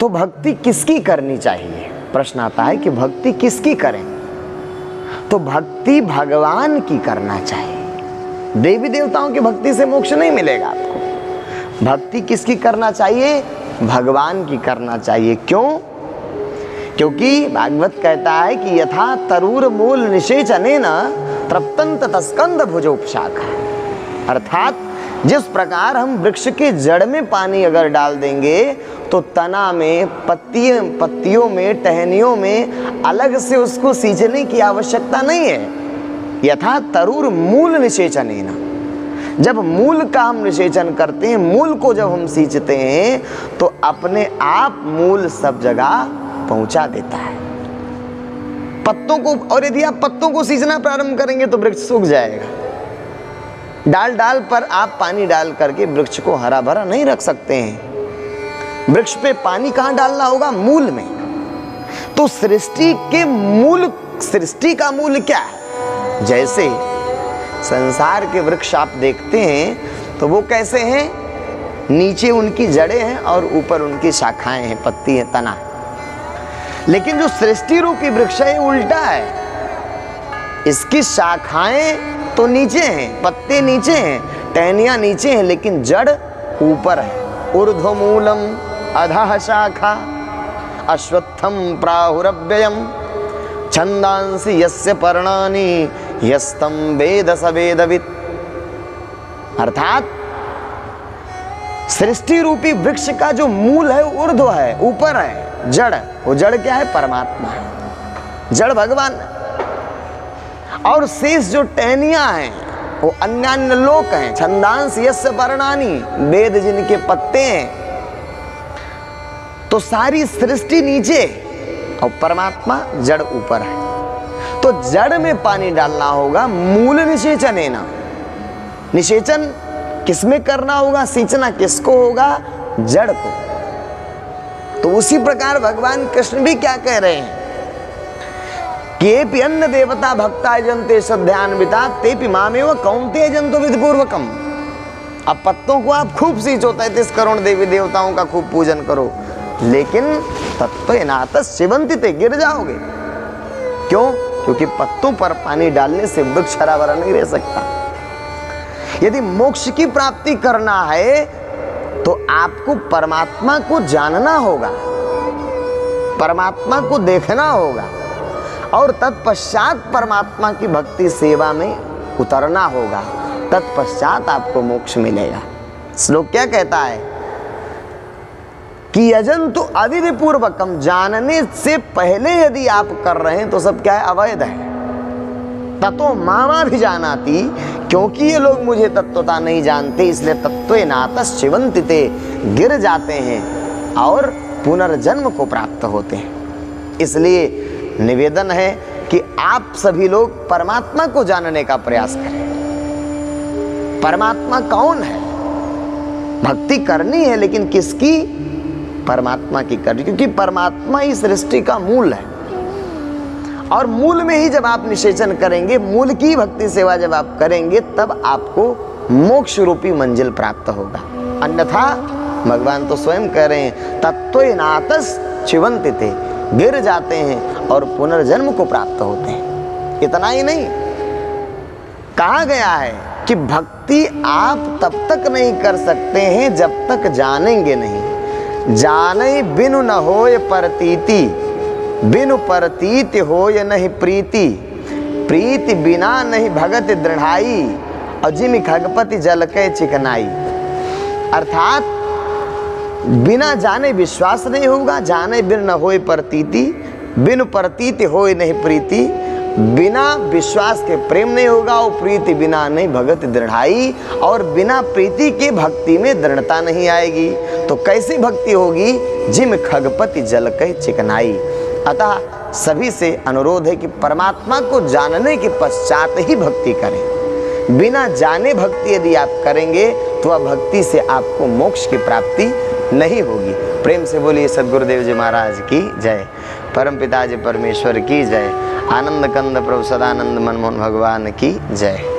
तो भक्ति किसकी करनी चाहिए? प्रश्न आता है कि भक्ति किसकी करें? तो भक्ति भगवान की करना चाहिए। देवी देवताओं की भक्ति से मोक्ष नहीं मिलेगा आपको। भक्ति किसकी करना चाहिए? भगवान की करना चाहिए। क्यों? क्योंकि भागवत कहता है कि यथा तरूर मूल निषेचनेन तृप्तंत तस्कंद भुजोपशाखा, अर्थात जिस प्रकार हम वृक्ष के जड़ में पानी अगर डाल देंगे तो तना में, पत्तियों में, टहनियों में अलग से उसको सींचने की आवश्यकता नहीं है। यथा तरूर मूल निषेचनेन, जब मूल का हम निषेचन करते हैं, मूल को जब हम सींचते हैं तो अपने आप मूल सब जगह पहुंचा देता है पत्तों को। और यदि आप पत्तों को सींचना प्रारंभ करेंगे तो वृक्ष सूख जाएगा। डाल डाल पर आप पानी डाल करके वृक्ष को हरा भरा नहीं रख सकते हैं। वृक्ष पे पानी कहां डालना होगा? मूल में। तो सृष्टि के मूल, सृष्टि का मूल क्या है? जैसे संसार के वृक्ष आप देखते हैं तो वो कैसे हैं? नीचे उनकी जड़ें हैं और ऊपर उनकी शाखाएं हैं, पत्ती है, तना। लेकिन जो सृष्टि रूपी वृक्ष है उल्टा है। इसकी शाखाएं तो नीचे हैं, पत्ते नीचे हैं, टहनियां नीचे हैं, लेकिन जड़ ऊपर है। ऊर्ध्वमूलम अधः शाखा अश्वत्थम प्राहुरव्ययम छंदांसि यस्य पर्णानि यस्तम वेद स वेदवित्। अर्थात सृष्टि रूपी वृक्ष का जो मूल है ऊर्ध्व है, ऊपर है। जड़, वो जड़ क्या है? परमात्मा है, जड़ भगवान है। और शेष जो टहनियां हैं वो अन्यान्य लोक हैं। छंदांस यस्य पर्णानि, वेद जिनके पत्ते हैं। तो सारी सृष्टि नीचे और परमात्मा जड़ ऊपर है। तो जड़ में पानी डालना होगा मूल निषेचनेन। निषेचन किसमें करना होगा? सींचना किसको होगा? जड़ को। तो उसी प्रकार भगवान कृष्ण भी क्या कह रहे हैं? केपि अन्य देवता भक्ता जंते श्रद्धान्विता तेपि मामेव कौन्तेय जंतु विधिपूर्वकम। अब पत्तों को आप खूब सींचो, 33 करोड़ देवी देवताओं का खूब पूजन करो, लेकिन तत्त्वेनातः शिवन्ति ते, गिर जाओगे। क्यों? क्योंकि पत्तों पर पानी डालने से वृक्ष हरा भरा नहीं रह सकता। यदि मोक्ष की प्राप्ति करना है तो आपको परमात्मा को जानना होगा, परमात्मा को देखना होगा और तत्पश्चात परमात्मा की भक्ति सेवा में उतरना होगा। तत्पश्चात आपको मोक्ष मिलेगा। श्लोक क्या कहता है कि यजन्तु अविधि पूर्वकम, जानने से पहले यदि आप कर रहे हैं तो सब क्या है? अवैध है। ततो मामा भी जानाति, क्योंकि ये लोग मुझे तत्वता नहीं जानते इसलिए तत्त्वेनातः शिवन्ति ते, गिर जाते हैं और पुनर्जन्म को प्राप्त होते हैं। इसलिए निवेदन है कि आप सभी लोग परमात्मा को जानने का प्रयास करें। परमात्मा कौन है? भक्ति करनी है, लेकिन किसकी? परमात्मा की करनी, क्योंकि परमात्मा ही सृष्टि का मूल है। और मूल में ही जब आप निषेचन करेंगे, मूल की भक्ति सेवा जब आप करेंगे, तब आपको मोक्ष रूपी मंजिल प्राप्त होगा। अन्यथा भगवान तो स्वयं कह रहे हैं तत्त्वेनातः शिवन्ति ते, गिर जाते हैं और पुनर्जन्म को प्राप्त होते हैं। इतना ही नहीं, कहा गया है कि भक्ति आप तब तक नहीं कर सकते हैं जब तक जानेंगे नहीं। जाने बिनु न होय प्रतीति, बिनु प्रतीति होय नहीं प्रीति, प्रीति बिना नहीं भगत दृढ़ाई, अजिम खगपति जल के चिकनाई। अर्थात बिना जाने विश्वास नहीं होगा, जाने बिन न होय प्रतीति, बिनु प्रतीति होय नहीं प्रीति, बिना विश्वास के प्रेम नहीं होगा और प्रीति बिना नहीं भगत दृढ़ाई, और बिना प्रीति के भक्ति में दृढ़ता नहीं आएगी। तो कैसी भक्ति होगी? जिम खगपति जल के चिकनाई। अतः सभी से अनुरोध है कि परमात्मा को जानने के पश्चात ही भक्ति करें। बिना जाने भक्ति यदि आप करेंगे तो वह भक्ति से आपको मोक्ष की प्राप्ति नहीं होगी। प्रेम से बोलिए सद्गुरुदेव जी महाराज की जय, परम पिताजी परमेश्वर की जय, आनंद कंद प्रभु सदानंद मनमोहन भगवान की जय।